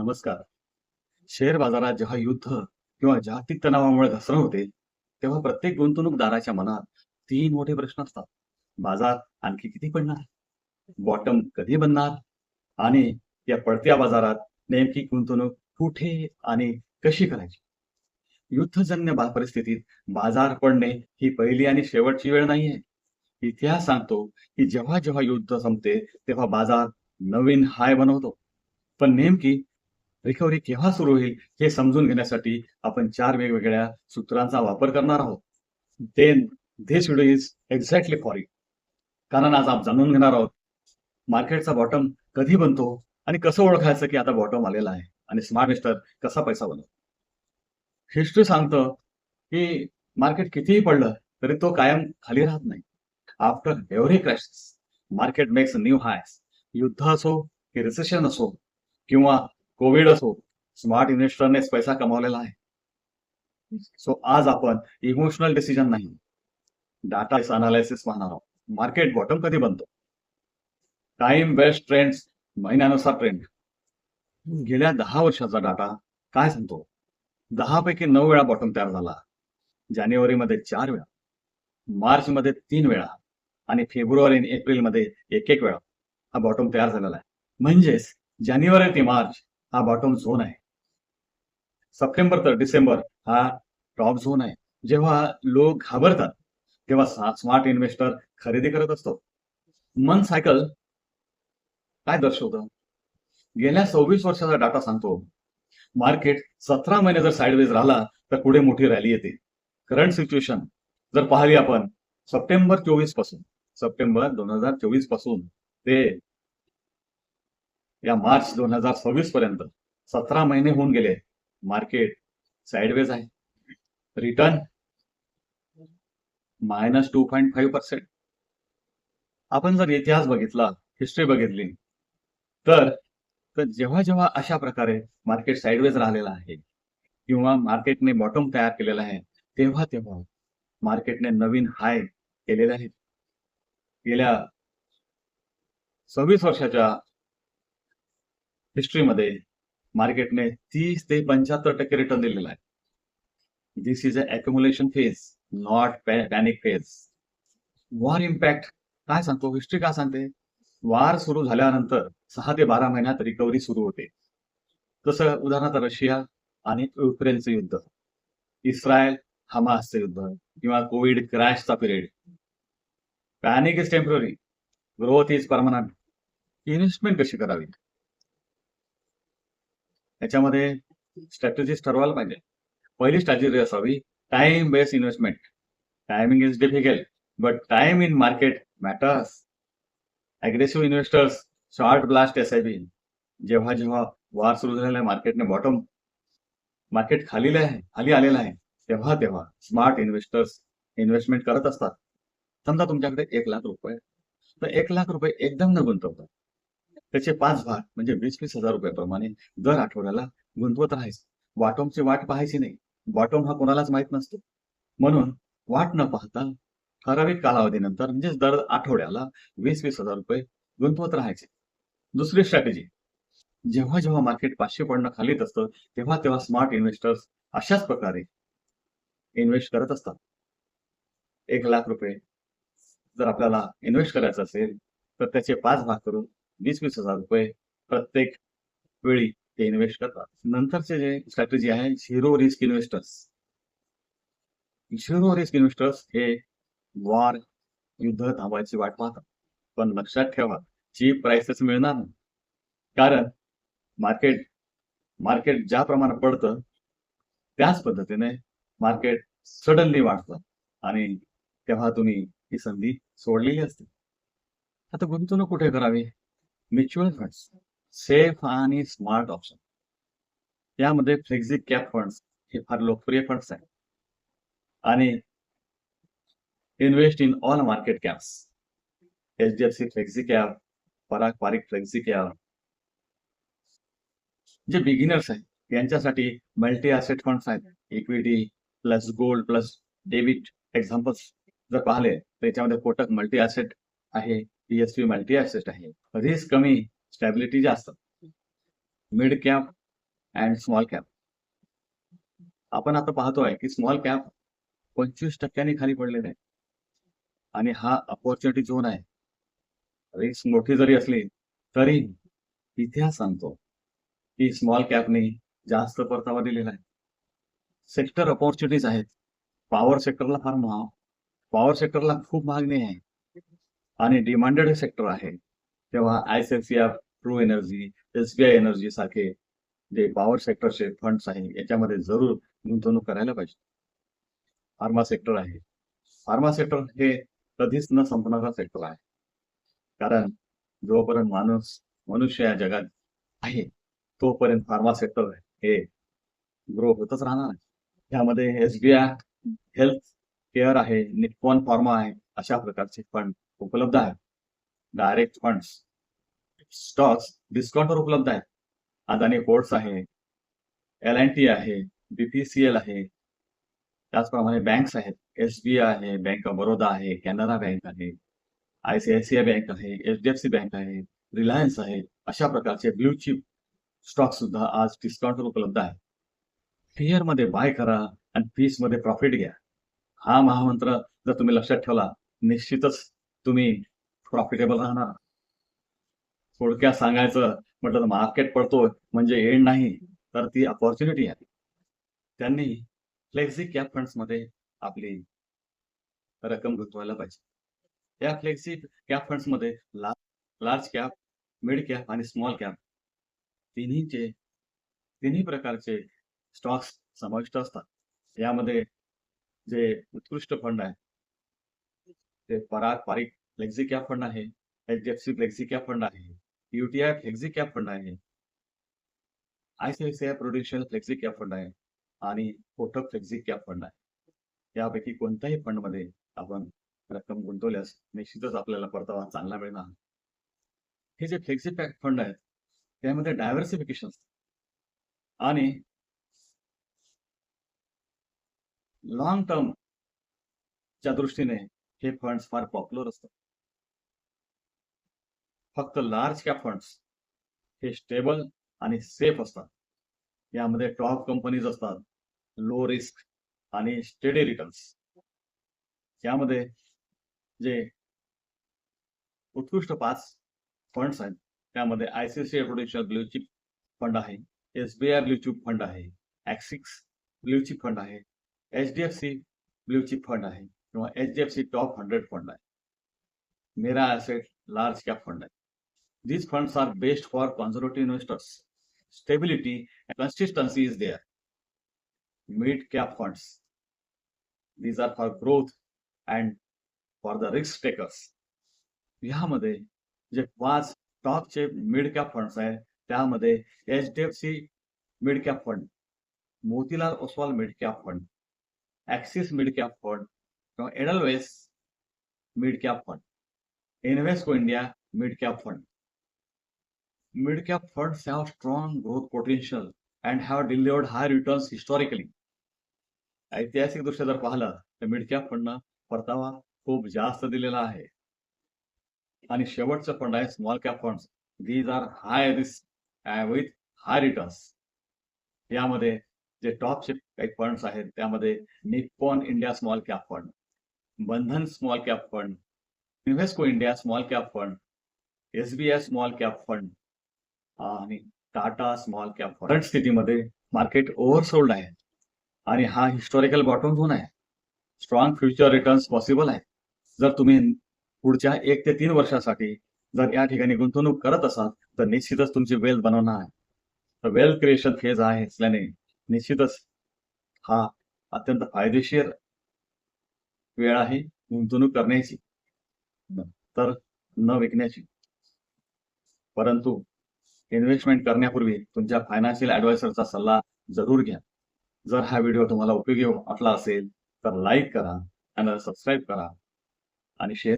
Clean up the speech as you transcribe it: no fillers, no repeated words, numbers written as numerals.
नमस्कार. शेअर बाजारात जेव्हा युद्ध किंवा जागतिक तणावामुळे घसरण होते, तेव्हा प्रत्येक गुंतवणूकदाराच्या मनात तीन मोठे प्रश्न असतात. बाजार आणखी किती पडणार? बॉटम कधी बनणार? आणि या पडत्या बाजारात नेमकी गुंतवणूक कुठे आणि कशी करायची? युद्धजन्य परिस्थितीत बाजार पडणे ही पहिली आणि शेवटची वेळ नाहीये. इतिहास सांगतो की जेव्हा जेव्हा युद्ध संपते, तेव्हा बाजार नवीन हाय बनवतो. पण नेमकी रिकव्हरी केव्हा सुरू होईल हे समजून घेण्यासाठी आपण चार वेगवेगळ्या सूत्रांचा वापर करणार आहोत. Then this video is exactly for you. कारण आज आपण जाणून घेणार आहोत मार्केटचा बॉटम कधी बनतो आणि कसं ओळखायचं की आता बॉटम आलेला आहे आणि स्मार्ट इन्व्हेस्टर कसा पैसा बनवतो. हिस्ट्री सांगतं की मार्केट कितीही पडलं तरी तो कायम खाली राहत नाही. After every crashes market makes new हायस. युद्ध असो की रिसेशन असो किंवा कोविड असो, स्मार्ट इन्व्हेस्टरनेच पैसा कमावलेला आहे. सो आज आपण इमोशनल डिसिजन नाही, डाटा अनालिसिस पाहणार आहोत. मार्केट बॉटम कधी बनतो? टाइम बेस्ड ट्रेंड्स, महिन्यानुसार ट्रेंड. गेल्या 10 वर्षाचा डाटा काय सांगतो? 10 पैकी 9 वेळा बॉटम तयार झाला. जानेवारीमध्ये 4 वेळा, मार्चमध्ये 3 वेळा आणि फेब्रुवारी आणि एप्रिलमध्ये एक वेळा हा बॉटम तयार झालेला आहे. म्हणजेच जानेवारी ते मार्च हा बॉटम झोन आहे. सप्टेंबर तर डिसेंबर हा टॉप झोन आहे. जेव्हा लोक घाबरतात तेव्हा स्मार्ट इन्व्हेस्टर खरेदी करत असतो. मन सायकल काय दर्शवतं? गेल्या 26 वर्षाचा डाटा सांगतो मार्केट 17 महिने जर साईडवेज राहिला तर पुढे मोठी रॅली येते. करंट सिच्युएशन जर पाहिली आपण सप्टेंबर 2024 पासून ते या मार्च 2026 पर्यंत 17 महिने होऊन गेले. मार्केट साइडवेज आहे. रिटर्न -2.5%. आपण जर इतिहास बघितला, हिस्ट्री बघितली तर जेव्हा जेव्हा अशा प्रकारे मार्केट साइडवेज राहिलेला आहे किंवा मार्केटने बॉटम तयार केलेला आहे, तेव्हा तेव्हा मार्केटने नवीन हाय केलेले आहेत. गेल्या 26 वर्षाच्या हिस्ट्रीमध्ये मार्केटने 30 ते 75% रिटर्न दिलेला आहे. This is a accumulation phase, not panic phase. War impact काय सांगतो? हिस्ट्री काय सांगते? वार सुरू झाल्यानंतर 6 ते 12 महिन्यात रिकव्हरी सुरू होते. जसं उदाहरणार्थ रशिया आणि युक्रेनचं युद्ध, इस्रायल हमासचं युद्ध किंवा कोविड क्रॅशचा period. Panic is temporary, growth is permanent. Investment कशी करावी याच्यामध्ये स्ट्रॅटेजीज ठरवायला पाहिजे. पहिली स्ट्रॅटेजी असावी time based investment. Timing is difficult but time in market matters. Aggressive investors, short blast SIP. जेव्हा जेव्हा वार सुरू झालेला आहे, मार्केटने बॉटम, मार्केट खाली आलेलं आहे, तेव्हा तेव्हा स्मार्ट इन्व्हेस्टर्स इन्व्हेस्टमेंट करत असतात. समजा तुमच्याकडे 1 लाख रुपये, तर 1 लाख रुपये एकदम न गुंतवता त्याचे 5 भाग म्हणजे 20-20 हजार रुपयाप्रमाणे दर आठवड्याला गुंतवत राहायचं. बॉटमची वाट पाहायची नाही. बॉटम हा कोणालाच माहित नसतो. म्हणून वाट न पाहता ठराविक कालावधीनंतर म्हणजे दर आठवड्याला 20-20 हजार रुपये गुंतवत राहायचे. दुसरी स्ट्रॅटेजी, जेव्हा जेव्हा मार्केट 500 पॉईंट खालीत असतं तेव्हा तेव्हा स्मार्ट इन्व्हेस्टर्स अशाच प्रकारे इन्व्हेस्ट करत असतात. 1 लाख रुपये जर आपल्याला इन्व्हेस्ट करायचं असेल तर त्याचे 5 भाग करून 20-20 हजार रुपये प्रत्येक वेळी ते इन्व्हेस्ट करतात. नंतरचे जे स्ट्रॅटेजी आहे zero risk investors. Zero risk investors हे वॉर, युद्ध थांबायची वाट पाहतात. पण लक्षात ठेवा, चीप प्राइसेस मिळणार नाही. कारण मार्केट मार्केट ज्या प्रमाणात पडतं त्याच पद्धतीने मार्केट सडनली वाढतं आणि तेव्हा तुम्ही ही संधी सोडलेली असते. आता गुंतवणूक कुठे करावी? म्युच्युअल फंड्स, सेफ आणि स्मार्ट ऑप्शन. यामध्ये फ्लेक्झी कॅप फंड्स हे फार लोकप्रिय फंड्स आहेत आणि invest in all market caps. HDFC flexi cap, Parag Parikh flexi cap. जे बिगिनर्स आहेत त्यांच्यासाठी मल्टी ॲसेट फंड्स आहेत. Equity plus gold plus debit examples जर पाहिले तर याच्यामध्ये कोटक मल्टी ॲसेट आहे, PSP मल्टी ॲसेट आहे. रिस्क कमी, स्टॅबिलिटी जास्त. Mid cap and small cap. आपण आता पाहतोय की स्मॉल कॅप 25% खाली पडलेले आहे आणि हा अपॉर्च्युनिटी झोन आहे. रिस्क मोठी जरी असली तरी इतिहास सांगतो की स्मॉल कॅपने जास्त परतावा दिलेला आहे. सेक्टर अपॉर्च्युनिटीज आहेत. पॉवर सेक्टरला फार पॉवर सेक्टरला खूप मागणी आहे आणि डिमांडेड सेक्टर आहे. तेव्हा ICICI, true energy, SBI energy सारखे जे पॉवर सेक्टरचे फंड्स आहे याच्यामध्ये जरूर गुंतवणूक करायला पाहिजे. फार्मा सेक्टर आहे. फार्मा सेक्टर हे कधीच न संपणारा सेक्टर आहे. कारण जोपर्यंत मनुष्य या जगात आहे तोपर्यंत फार्मा सेक्टर हे ग्रो होतच राहणार आहे. यामध्ये एसबीआय हेल्थ केअर आहे, निप्पॉन फार्मा आहे, अशा प्रकारचे फंड उपलब्ध आहेत. डायरेक्ट फंड्स स्टॉक्स डिस्काउंटवर उपलब्ध आहेत. अदानी पोर्ट्स आहे, L&T आहे, बीपीसीएल आहे. त्याचप्रमाणे बँक्स आहेत. एसबीआय आहे, बँक ऑफ बरोदा आहे, कॅनरा बँक आहे, आयसीआयसीआय बँक आहे, एचडीएफसी बँक आहे, रिलायन्स आहे. अशा प्रकारचे ब्ल्यू चिप स्टॉक सुद्धा आज डिस्काउंटवर उपलब्ध आहे. फिअर मध्ये बाय करा आणि पीस मध्ये प्रॉफिट घ्या. हा महामंत्र जर तुम्ही लक्षात ठेवला निश्चितच तुम्ही प्रॉफिटेबल राहणार. थोडक्यात सांगायचं म्हटलं तर मार्केट पडतोय म्हणजे एंड नाही तर ती अपॉर्च्युनिटी आहे. त्यांनी फ्लेक्सी कॅप फंड्स मध्ये आपली रक्कम गुंतवायला पाहिजे. या फ्लेक्सी कॅप फंड्स मध्ये लार्ज कॅप, मिड कॅप आणि स्मॉल कॅप तिन्ही प्रकारचे स्टॉक्स समाविष्ट असतात. यामध्ये जे उत्कृष्ट फंड आहे ते पराग पारिक फ्लेक्सी कॅप फंड आहे, एचडीएफसी फ्लेक्सी कॅप फंड आहे, यूटीआय फ्लेक्सी कॅप फंड आहे, ICICI Prudential flexi cap fund आहे आणि कोटक फ्लेक्सी कॅप फंड आहे. यापैकी कोणत्याही फंड मध्ये आपण रक्कम गुंतवल्यास निश्चितच आपल्याला परतावा चांगला मिळणार. हे जे फ्लेक्सी फंड आहेत त्यामध्ये डायव्हर्सिफिकेशन आणि लॉंग टर्म च्या दृष्टीने हे फंड्स फार पॉप्युलर असतात. फक्त लार्ज कॅप फंड्स हे स्टेबल आणि सेफ असतात. यामध्ये टॉप कंपनीज असतात, लो रिस्क आणि स्टेडी रिटर्न्स. यामध्ये जे उत्कृष्ट 5 फंड्स आहेत त्यामध्ये ICICI Prudential blue chip fund आहे, एसबीआय ब्ल्यू चिप फंड आहे, ॲक्सिस ब्ल्यू चिप फंड आहे, एचडीएफसी ब्ल्यू चिप फंड आहे किंवा एचडीएफसी टॉप 100 फंड आहे, मेरा ॲसेट लार्ज कॅप फंड आहे. These funds are based for conservative investors. Stability and consistency is there. Mid cap funds. These are for growth and for the risk takers. यामध्ये जे 5 टॉपचे mid cap funds आहेत त्यामध्ये HDFC mid cap fund, Motilal Oswal mid cap fund, Axis mid cap fund किंवा Edelweiss mid cap fund, Invesco India mid cap fund. Mid-cap funds have strong growth potential and have delivered high returns historically. ऐतिहासिक दृष्ट्या जर पाहिलं तर mid cap फंडनं परतावा खूप जास्त दिलेला आहे. आणि शेवटचं फंड आहे small cap funds. These are high risk with high returns. यामध्ये जे टॉपचे काही फंड्स आहेत त्यामध्ये Nippon India small cap fund, Bandhan small cap fund, Invesco India small cap fund, SBI small cap fund आणि Tata small cap fund. Current स्थितीमध्ये market oversold आहे आणि हा हिस्टॉरिकल बॉटम झोन आहे. स्ट्रॉंग फ्युचर रिटर्न्स पॉसिबल आहे. जर तुम्ही पुढच्या 1 ते 3 वर्षासाठी जर या ठिकाणी गुंतवणूक करत असाल तर निश्चितच तुमची वेल्थ बनवणार आहे. तर वेल्थ क्रिएशन फेज आहे असल्याने निश्चितच हा अत्यंत फायदेशीर वेळ आहे गुंतवणूक करण्याची, तर न विकण्याची. परंतु इन्व्हेस्टमेंट करण्यापूर्वी तुमच्या फायनान्शियल ॲडवायझरचा सल्ला जरूर घ्या. जर हा व्हिडिओ तुम्हाला उपयोगी वाटला असेल तर लाईक करा आणि सबस्क्राईब करा आणि शेअर